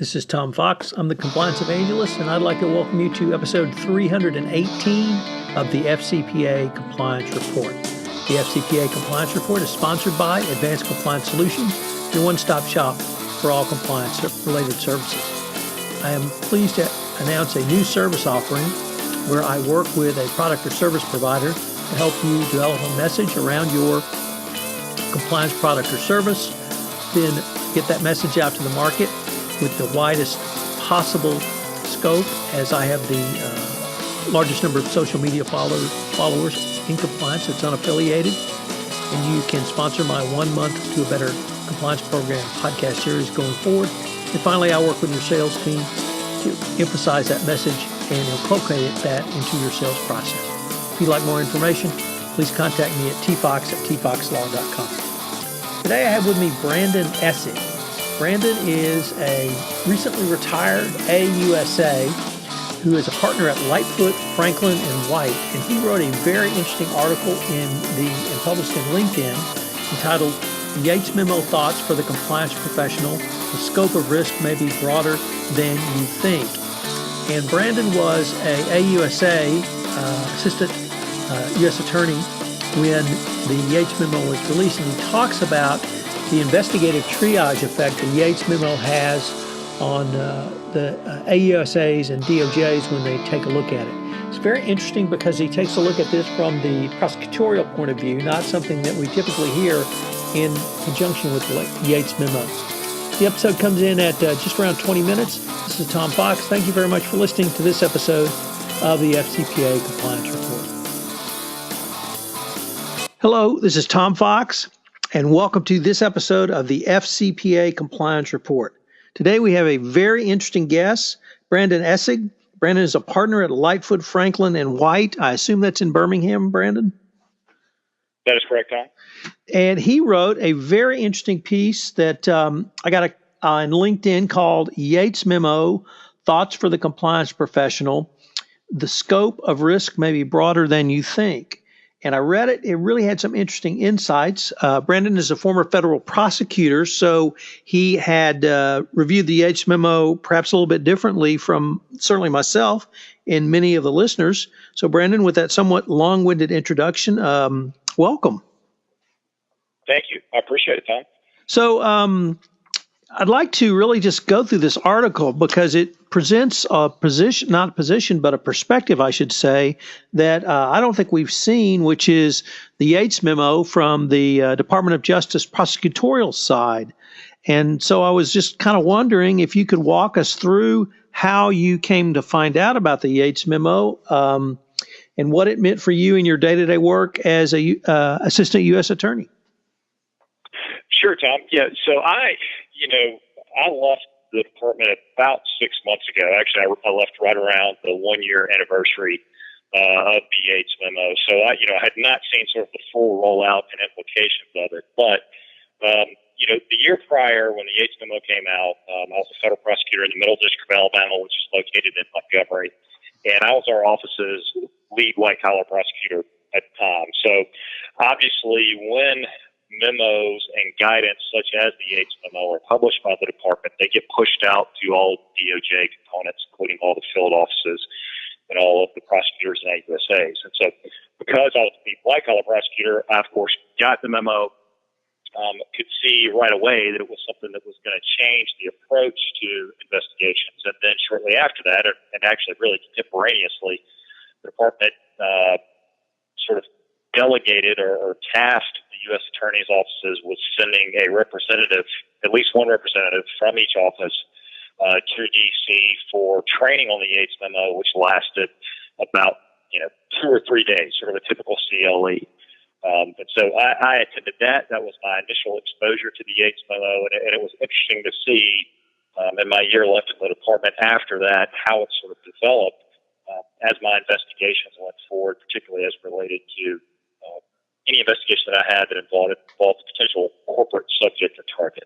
This is Tom Fox. I'm the Compliance Evangelist, and I'd like to welcome you to episode 318 of the FCPA Compliance Report. The FCPA Compliance Report is sponsored by Advanced Compliance Solutions, your one-stop shop for all compliance-related services. I am pleased to announce a new service offering where I work with a product or service provider to help you develop a message around your compliance product or service, then get that message out to the market with the widest possible scope, as I have the largest number of social media followers in compliance that's unaffiliated. And you can sponsor my 1 month to a better compliance program podcast series going forward. And finally, I work with your sales team to emphasize that message and inculcate that into your sales process. If you'd like more information, please contact me at tfox@tfoxlaw.com. Today I have with me Brandon Essig. Brandon is a recently retired AUSA who is a partner at Lightfoot, Franklin & White, and he wrote a very interesting article and published in LinkedIn entitled Yates Memo Thoughts for the Compliance Professional. The scope of risk may be broader than you think. And Brandon was a AUSA, assistant U.S. attorney when the Yates Memo was released, and he talks about the investigative triage effect the Yates Memo has on the AUSAs and DOJs when they take a look at it. It's very interesting because he takes a look at this from the prosecutorial point of view, not something that we typically hear in conjunction with the Yates Memo. The episode comes in at just around 20 minutes. This is Tom Fox. Thank you very much for listening to this episode of the FCPA Compliance Report. Hello, this is Tom Fox, and welcome to this episode of the FCPA Compliance Report. Today we have a very interesting guest, Brandon Essig. Brandon is a partner at Lightfoot, Franklin & White. I assume that's in Birmingham, Brandon? That is correct, Tom. And he wrote a very interesting piece that I got on LinkedIn called Yates Memo, Thoughts for the Compliance Professional. The scope of risk may be broader than you think. And I read it. It really had some interesting insights. Brandon is a former federal prosecutor, so he had reviewed the Yates Memo perhaps a little bit differently from certainly myself and many of the listeners. So, Brandon, with that somewhat long-winded introduction, welcome. Thank you. I appreciate it, Tom. So I'd like to really just go through this article because it presents a position, not a position, but a perspective, I should say, that I don't think we've seen, which is the Yates Memo from the Department of Justice prosecutorial side. And so I was just kind of wondering if you could walk us through how you came to find out about the Yates Memo and what it meant for you in your day-to-day work as a assistant U.S. attorney. Sure, Tom. Yeah, so I left the department about 6 months ago. Actually, I left right around the 1-year anniversary of the Yates Memo. So I had not seen sort of the full rollout and implications of it. But, the year prior when the Yates Memo came out, I was a federal prosecutor in the Middle District of Alabama, which is located in Montgomery. And I was our office's lead white-collar prosecutor at the time. So obviously when memos and guidance such as the Yates Memo are published by the department, they get pushed out to all DOJ components, including all the field offices and all of the prosecutors and AUSAs. And so because I was the white-collar prosecutor, I, of course, got the memo, could see right away that it was something that was going to change the approach to investigations. And then shortly after that, and actually really contemporaneously, the department sort of delegated or tasked the U.S. Attorney's offices with sending a representative, at least one representative from each office, to D.C. for training on the Yates Memo, which lasted about 2 or 3 days, sort of a typical CLE. And so I attended that. That was my initial exposure to the Yates Memo, and it was interesting to see in my year left in the department after that how it sort of developed as my investigations went forward, particularly as related to any investigation that I had that involved a potential corporate subject or target.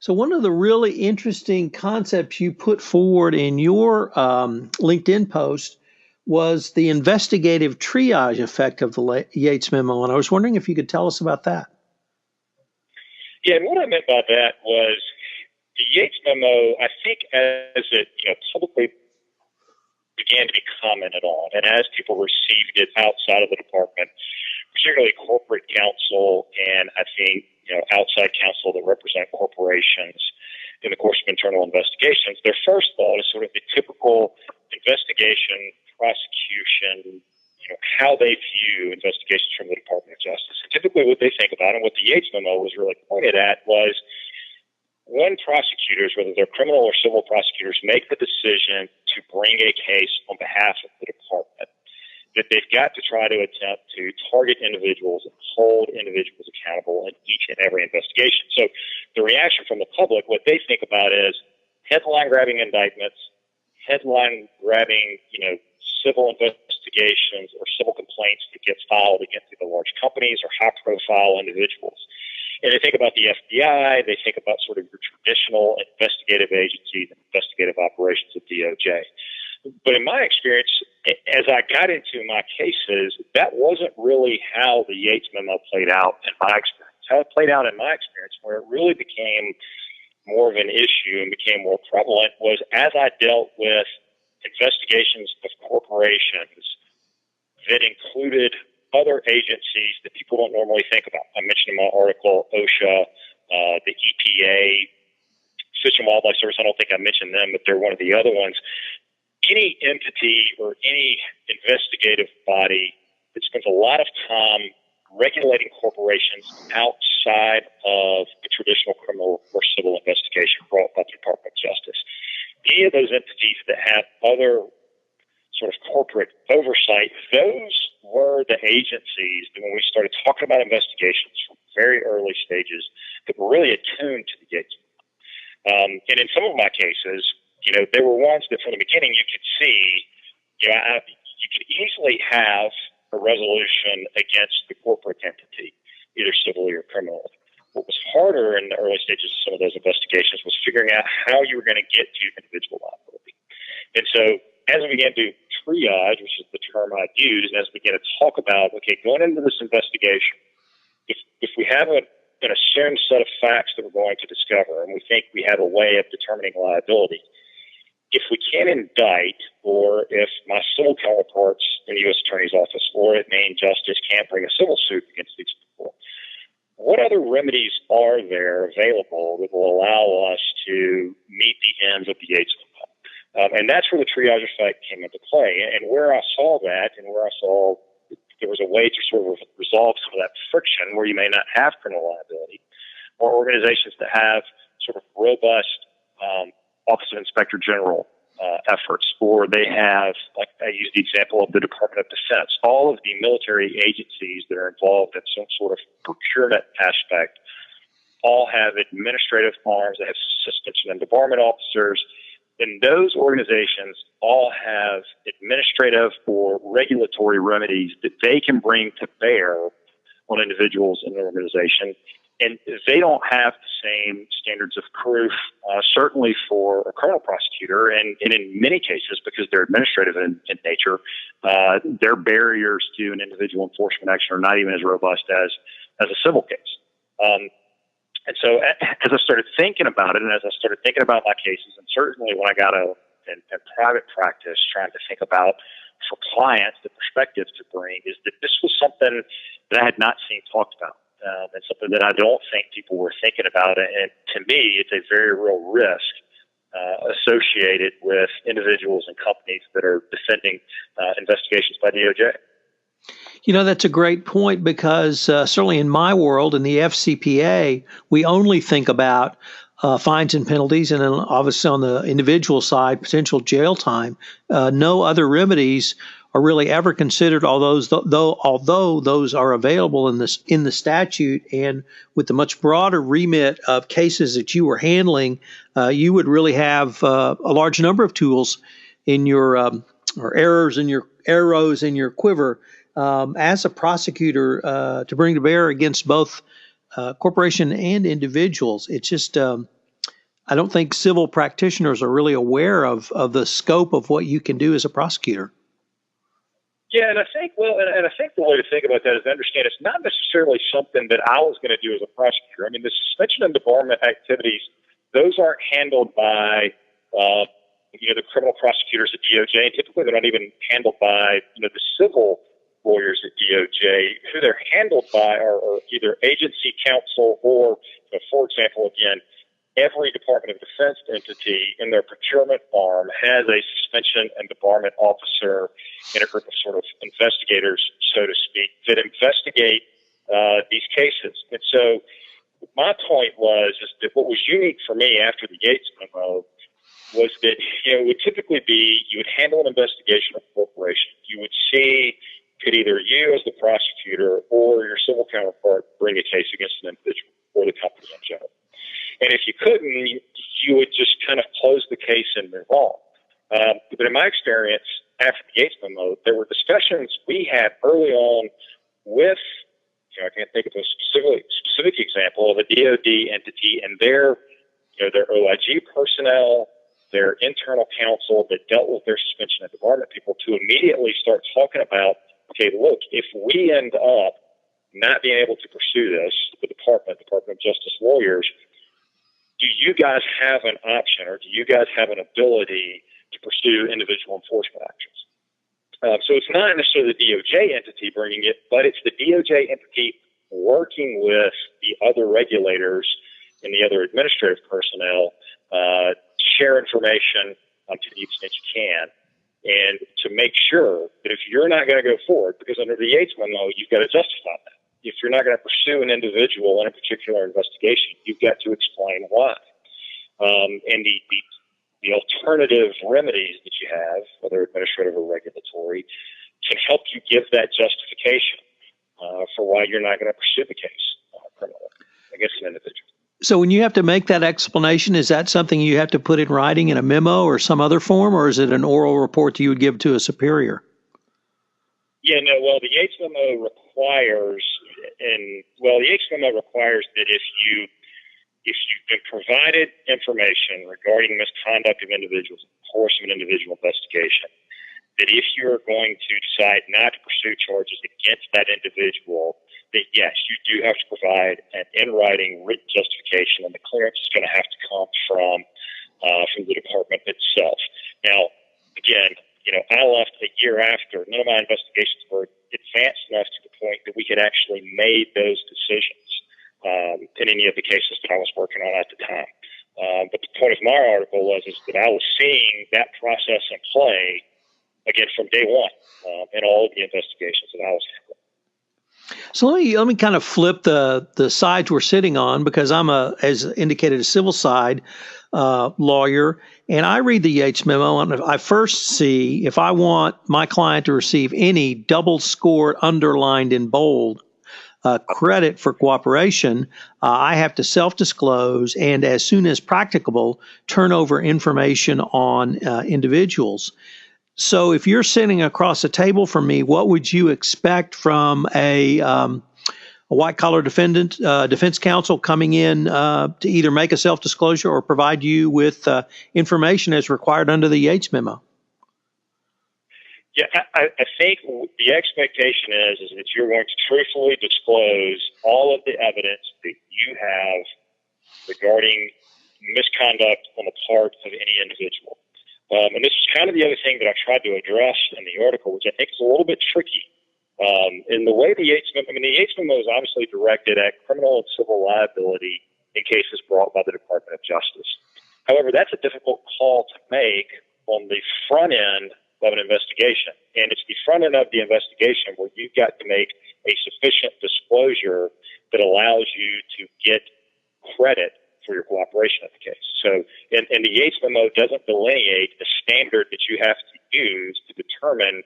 So one of the really interesting concepts you put forward in your LinkedIn post was the investigative triage effect of the Yates Memo, and I was wondering if you could tell us about that. Yeah, and what I meant by that was The Yates memo, I think, as it publicly began to be commented on, and as people received it outside of the department, particularly corporate counsel and I think outside counsel that represent corporations in the course of internal investigations, their first thought is sort of the typical investigation, prosecution, how they view investigations from the Department of Justice. And typically what they think about, and what the Yates memo was really pointed at, was when prosecutors, whether they're criminal or civil prosecutors, make the decision to bring a case on behalf of the department, that they've got to try to attempt to target individuals and hold individuals accountable in each and every investigation. So the reaction from the public, what they think about is headline-grabbing indictments, headline-grabbing, civil investigations or civil complaints that get filed against either large companies or high-profile individuals. And they think about the FBI, they think about sort of your traditional investigative agencies and investigative operations of DOJ. But in my experience, as I got into my cases, that wasn't really how the Yates memo played out in my experience. How it played out in my experience, where it really became more of an issue and became more prevalent, was as I dealt with investigations of corporations that included other agencies that people don't normally think about. I mentioned in my article OSHA, the EPA, Fish and Wildlife Service. I don't think I mentioned them, but they're one of the other ones. Any entity or any investigative body that spends a lot of time regulating corporations outside of the traditional criminal or civil investigation brought by the Department of Justice. Any of those entities that have other sort of corporate oversight, those were the agencies that when we started talking about investigations from very early stages that were really attuned to the Yates. And in some of my cases, there were ones that from the beginning you could see, you could easily have a resolution against the corporate entity, either civilly or criminally. What was harder in the early stages of some of those investigations was figuring out how you were going to get to individual liability. And so as we began to triage, which is the term I'd use, as we began to talk about, okay, going into this investigation, if we have an assumed set of facts that we're going to discover, and we think we have a way of determining liability, if we can't indict, or if my civil counterparts in the U.S. Attorney's Office or at Maine Justice can't bring a civil suit against these people, what other remedies are there available that will allow us to meet the ends of the Yates memo? And that's where the triage effect came into play. And where I saw that, and where I saw there was a way to sort of resolve some of that friction where you may not have criminal liability, or organizations that have sort of robust Office of Inspector General efforts, or they have, like I used the example of the Department of Defense, all of the military agencies that are involved in some sort of procurement aspect all have administrative arms, they have suspension and debarment officers, and those organizations all have administrative or regulatory remedies that they can bring to bear on individuals in an organization. And they don't have the same standards of proof, certainly for a criminal prosecutor. And in many cases, because they're administrative in nature, their barriers to an individual enforcement action are not even as robust as a civil case. And so as I started thinking about it, and as I started thinking about my cases, and certainly when I got in private practice, trying to think about for clients the perspectives to bring, is that this was something that I had not seen talked about. And something that I don't think people were thinking about. And to me, it's a very real risk associated with individuals and companies that are defending investigations by DOJ. That's a great point, because certainly in my world, in the FCPA, we only think about fines and penalties, and then obviously on the individual side, potential jail time. No other remedies are really ever considered, although those are available in the statute. And with the much broader remit of cases that you were handling, you would really have a large number of tools in your or arrows in your quiver as a prosecutor to bring to bear against both corporation and individuals. It's just I don't think civil practitioners are really aware of the scope of what you can do as a prosecutor. Yeah, and I think the way to think about that is to understand it's not necessarily something that I was going to do as a prosecutor. I mean, the suspension and debarment activities those aren't handled by the criminal prosecutors at DOJ, and typically they're not even handled by the civil lawyers at DOJ. Who they're handled by are either agency counsel or, for example, again, every Department of Defense entity in their procurement arm has a suspension and debarment officer and a group of sort of investigators, so to speak, that investigate these cases. And so my point is that what was unique for me after the Yates memo was that, it would typically be you would handle an investigation of a corporation. You would see, could either you as the prosecutor or your civil counterpart bring a case against an individual or the company in general. And if you couldn't, you would just kind of close the case and move on. But in my experience, after the Yates memo, there were discussions we had early on with, I can't think of a specific example of a DOD entity and their OIG personnel, their internal counsel that dealt with their suspension and debarment people, to immediately start talking about, okay, look, if we end up not being able to pursue this, the Department of Justice lawyers, do you guys have an option or do you guys have an ability to pursue individual enforcement actions? So it's not necessarily the DOJ entity bringing it, but it's the DOJ entity working with the other regulators and the other administrative personnel to share information to the extent you can, and to make sure that if you're not going to go forward, because under the Yates memo, you've got to justify that. If you're not going to pursue an individual in a particular investigation, you've got to explain why. And the alternative remedies that you have, whether administrative or regulatory, can help you give that justification for why you're not going to pursue the case criminally against an individual. So when you have to make that explanation, is that something you have to put in writing in a memo or some other form, or is it an oral report that you would give to a superior? Yeah, no, well, the Yates memo requires that if you've been provided information regarding misconduct of individuals in the course of an individual investigation, that if you're going to decide not to pursue charges against that individual, that yes, you do have to provide an in-writing written justification, and the clearance is going to have to come from the department itself. Now, again, I left a year after. None of my investigations were advanced enough to the point that we could actually make those decisions in any of the cases that I was working on at the time. But the point of my article was that I was seeing that process in play, again, from day one in all of the investigations that I was handling. So let me kind of flip the sides we're sitting on, because I'm as indicated, a civil side lawyer, and I read the Yates memo, and I first see if I want my client to receive any double-scored, underlined in bold credit for cooperation, I have to self-disclose and, as soon as practicable, turn over information on individuals. So if you're sitting across the table from me, what would you expect from a white-collar defense counsel coming in to either make a self-disclosure or provide you with information as required under the Yates memo? Yeah, I think the expectation is that you're going to truthfully disclose all of the evidence that you have regarding misconduct on the part of any individual. And this is kind of the other thing that I tried to address in the article, which I think is a little bit tricky. In the way the Yates memo is obviously directed at criminal and civil liability in cases brought by the Department of Justice. However, that's a difficult call to make on the front end of an investigation. And it's the front end of the investigation where you've got to make a sufficient disclosure that allows you to get credit for your cooperation of the case. So, and the Yates memo doesn't delineate a standard that you have to use to determine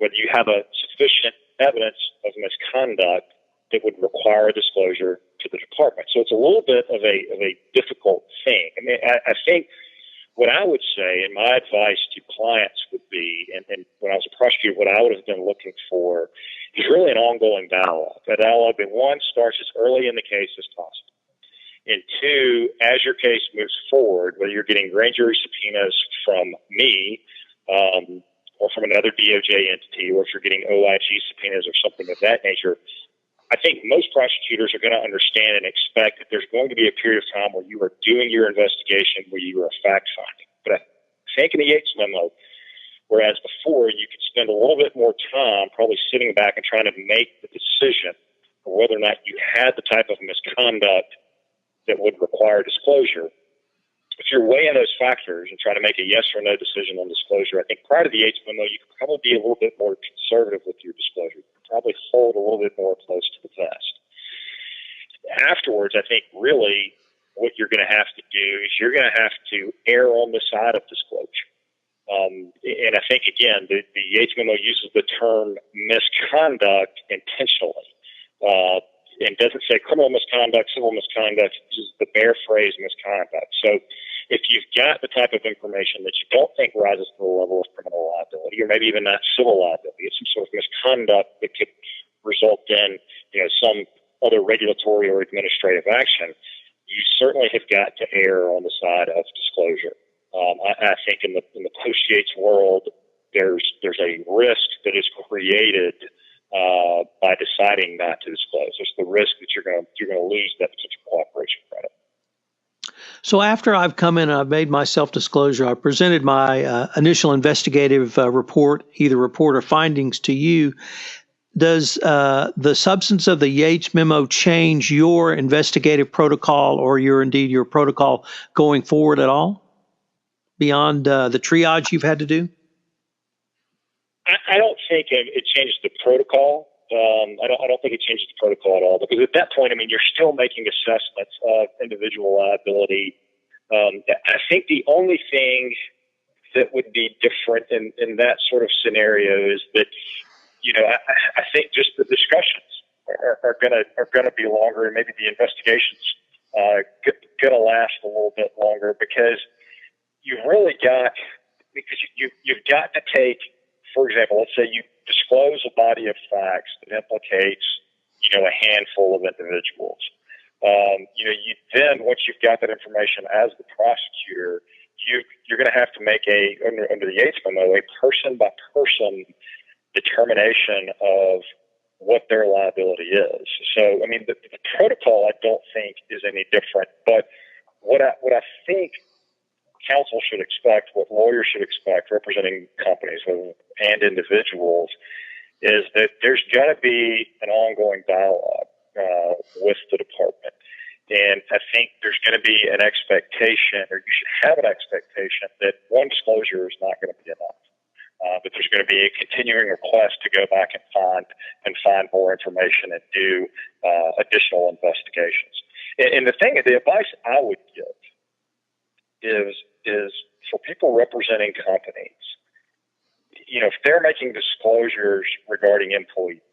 whether you have a sufficient evidence of misconduct that would require a disclosure to the department. So it's a little bit of a difficult thing. I mean, I think what I would say, and my advice to clients would be, and when I was a prosecutor, what I would have been looking for is really an ongoing dialogue. A dialogue that, one, starts as early in the case as possible. And two, as your case moves forward, whether you're getting grand jury subpoenas from me or from another DOJ entity, or if you're getting OIG subpoenas or something of that nature, I think most prosecutors are going to understand and expect that there's going to be a period of time where you are doing your investigation, where you are fact finding. But I think in the Yates memo, whereas before you could spend a little bit more time probably sitting back and trying to make the decision for whether or not you had the type of misconduct that would require disclosure. If you're weighing those factors and trying to make a yes or no decision on disclosure, I think prior to the Yates memo, you could probably be a little bit more conservative with your disclosure. You could probably hold a little bit more close to the vest. Afterwards, I think really what you're going to have to do is you're going to have to err on the side of disclosure. And I think, again, the Yates memo uses the term misconduct intentionally. And doesn't say criminal misconduct, civil misconduct, it uses the bare phrase misconduct. So if you've got the type of information that you don't think rises to the level of criminal liability, or maybe even not civil liability, it's some sort of misconduct that could result in, some other regulatory or administrative action, you certainly have got to err on the side of disclosure. I think in the post-Yates world, there's a risk that is created by deciding not to disclose. There's the risk that you're going to lose that potential cooperation credit. So after I've come in and I've made my self-disclosure, I presented my initial investigative report, either report or findings to you. Does the substance of the Yates memo change your investigative protocol or your protocol going forward at all beyond the triage you've had to do? I don't think it changes the protocol. I don't think it changes the protocol at all, because at that point, you're still making assessments of individual liability. I think the only thing that would be different in that sort of scenario is that, I think just the discussions are gonna be longer, and maybe the investigations gonna last a little bit longer, because you've got to take. For example, let's say you disclose a body of facts that implicates, a handful of individuals. You then, once you've got that information as the prosecutor, you're going to have to make under the Yates memo, a person-by-person determination of what their liability is. So, the protocol I don't think is any different, but what I think counsel should expect, what lawyers should expect representing companies and individuals, is that there's got to be an ongoing dialogue with the department. And I think there's going to be an expectation, or you should have an expectation, that one disclosure is not going to be enough. But there's going to be a continuing request to go back and find more information and do additional investigations. And the advice I would give is for people representing companies, if they're making disclosures regarding employees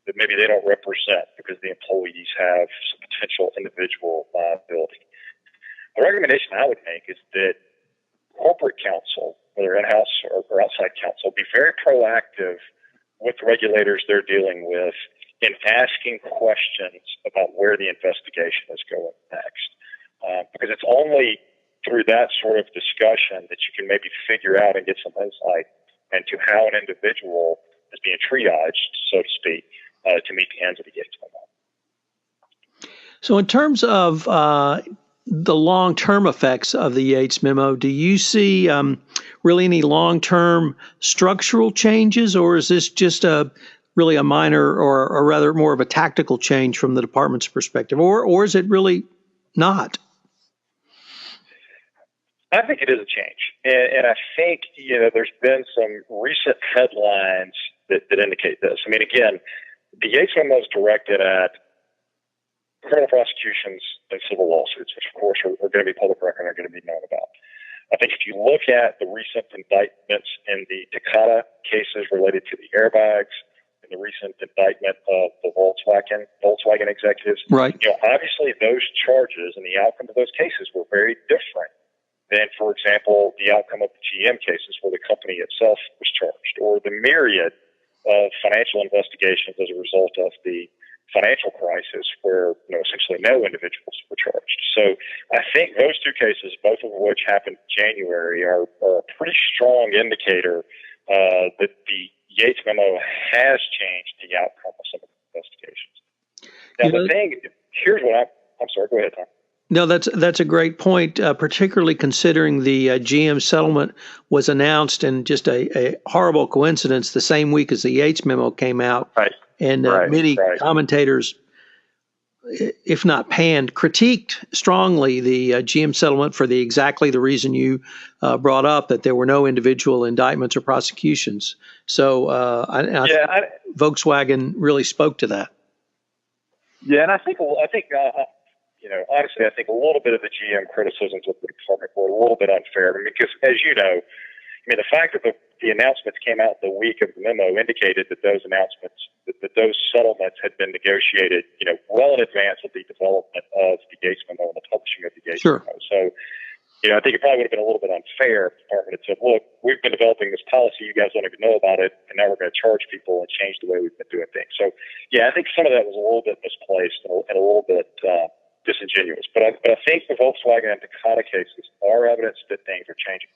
that maybe they don't represent because the employees have some potential individual liability, the recommendation I would make is that corporate counsel, whether in-house or outside counsel, be very proactive with regulators they're dealing with in asking questions about where the investigation is going next. Because it's only through that sort of discussion that you can maybe figure out and get some insight into how an individual is being triaged, so to speak, to meet the ends of the Yates memo. So in terms of the long-term effects of the Yates memo, do you see really any long-term structural changes, or is this just really a minor or rather more of a tactical change from the department's perspective, or is it really not? I think it is a change, and I think there's been some recent headlines that indicate this. Again, the Yates memo is directed at criminal prosecutions and civil lawsuits, which of course are going to be public record and are going to be known about. I think if you look at the recent indictments in the Takata cases related to the airbags and the recent indictment of the Volkswagen executives, right? Obviously those charges and the outcome of those cases were very different than, for example, the outcome of the GM cases where the company itself was charged, or the myriad of financial investigations as a result of the financial crisis where essentially no individuals were charged. So I think those two cases, both of which happened in January, are a pretty strong indicator that the Yates memo has changed the outcome of some of the investigations. Now, here's what I'm sorry, go ahead, Tom. No, that's a great point, particularly considering the GM settlement was announced, and just a horrible coincidence the same week as the Yates memo came out. Right. And many commentators, if not panned, critiqued strongly the GM settlement for exactly the reason you brought up, that there were no individual indictments or prosecutions. So Volkswagen really spoke to that. Yeah, and I think honestly, I think a little bit of the GM criticisms of the department were a little bit unfair. Because, as you know, the fact that the announcements came out the week of the memo indicated that those settlements had been negotiated, well in advance of the development of the Yates memo and the publishing of the Yates memo. So, I think it probably would have been a little bit unfair if the department had said, look, we've been developing this policy, you guys don't even know about it, and now we're going to charge people and change the way we've been doing things. So, yeah, I think some of that was a little bit misplaced and a little bit disingenuous. But I think the Volkswagen and Takata cases are evidence that things are changing.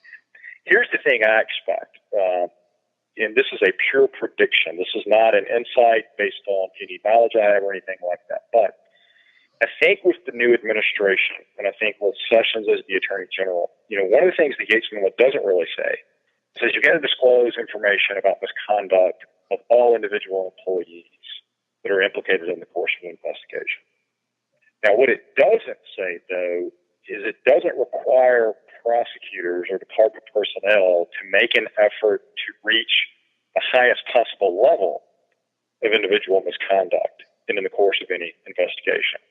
Here's the thing I expect, and this is a pure prediction. This is not an insight based on any knowledge I have or anything like that. But I think with the new administration, and I think with Sessions as the Attorney General, one of the things the Yates memo doesn't really say is you've got to disclose information about misconduct of all individual employees that are implicated in the course of an investigation. Now, what it doesn't say, though, is it doesn't require prosecutors or department personnel to make an effort to reach the highest possible level of individual misconduct in the course of any investigation.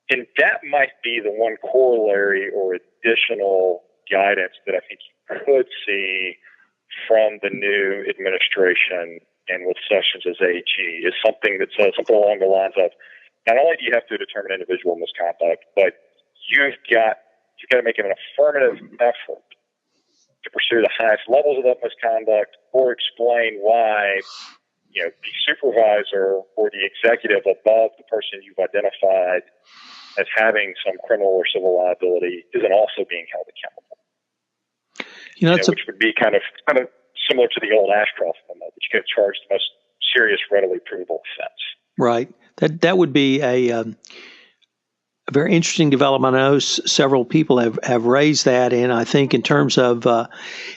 And that might be the one corollary or additional guidance that I think you could see from the new administration and with Sessions as AG, is something that says something along the lines of, not only do you have to determine individual misconduct, but you've got to make an affirmative effort to pursue the highest levels of that misconduct, or explain why the supervisor or the executive above the person you've identified as having some criminal or civil liability isn't also being held accountable. Which would be kind of similar to the old Ashcroft memo, that you get charged the most serious, readily provable offense. Right. That would be a very interesting development. I know several people have raised that, and I think in terms of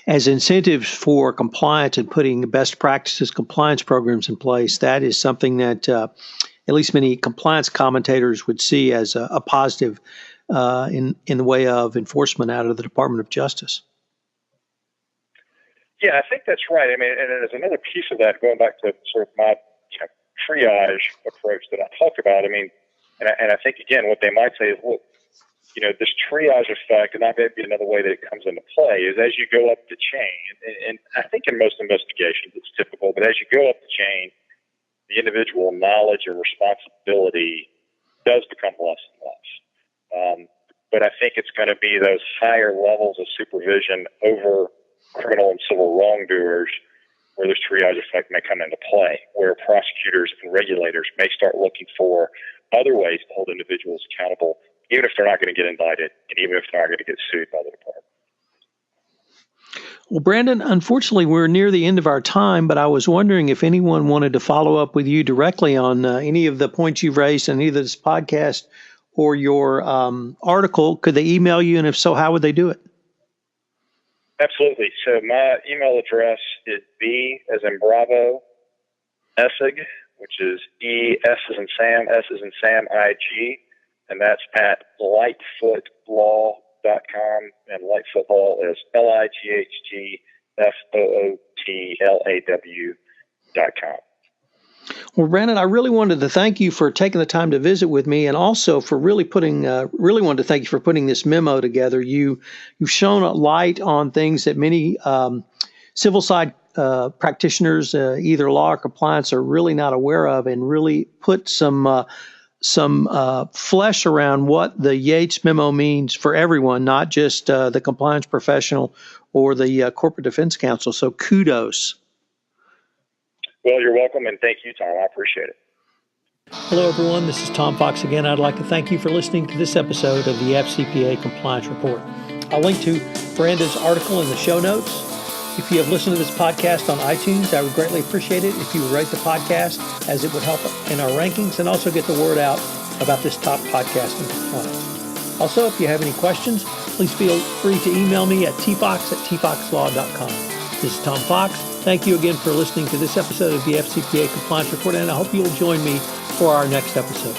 as incentives for compliance and putting best practices compliance programs in place, that is something that at least many compliance commentators would see as a positive in the way of enforcement out of the Department of Justice. Yeah, I think that's right. And there's another piece of that, going back to sort of my triage approach that I talked about. And I think, again, what they might say is, look, this triage effect, and that may be another way that it comes into play, is as you go up the chain, and I think in most investigations it's typical, but as you go up the chain, the individual knowledge and responsibility does become less and less. But I think it's going to be those higher levels of supervision over criminal and civil wrongdoers where this triage effect may come into play, where prosecutors and regulators may start looking for other ways to hold individuals accountable, even if they're not going to get indicted and even if they're not going to get sued by the department. Well, Brandon, unfortunately, we're near the end of our time, but I was wondering if anyone wanted to follow up with you directly on any of the points you've raised in either this podcast or your article. Could they email you? And if so, how would they do it? Absolutely. So my email address is B as in Bravo, Essig, which is E, S as in Sam, S as in Sam, I-G, and that's at lightfootlaw.com, and Lightfoot Law is LIGHTFOOTLAW.com. Well, Brandon, I really wanted to thank you for taking the time to visit with me, and also for really wanted to thank you for putting this memo together. You've shown a light on things that many civil side practitioners, either law or compliance, are really not aware of, and really put some flesh around what the Yates memo means for everyone, not just the compliance professional or the corporate defense counsel. So kudos. Well, you're welcome, and thank you, Tom. I appreciate it. Hello, everyone. This is Tom Fox again. I'd like to thank you for listening to this episode of the FCPA Compliance Report. I'll link to Brandon's article in the show notes. If you have listened to this podcast on iTunes, I would greatly appreciate it if you would rate the podcast, as it would help in our rankings and also get the word out about this top podcast in compliance. Also, if you have any questions, please feel free to email me at tfox@tfoxlaw.com. This is Tom Fox. Thank you again for listening to this episode of the FCPA Compliance Report, and I hope you'll join me for our next episode.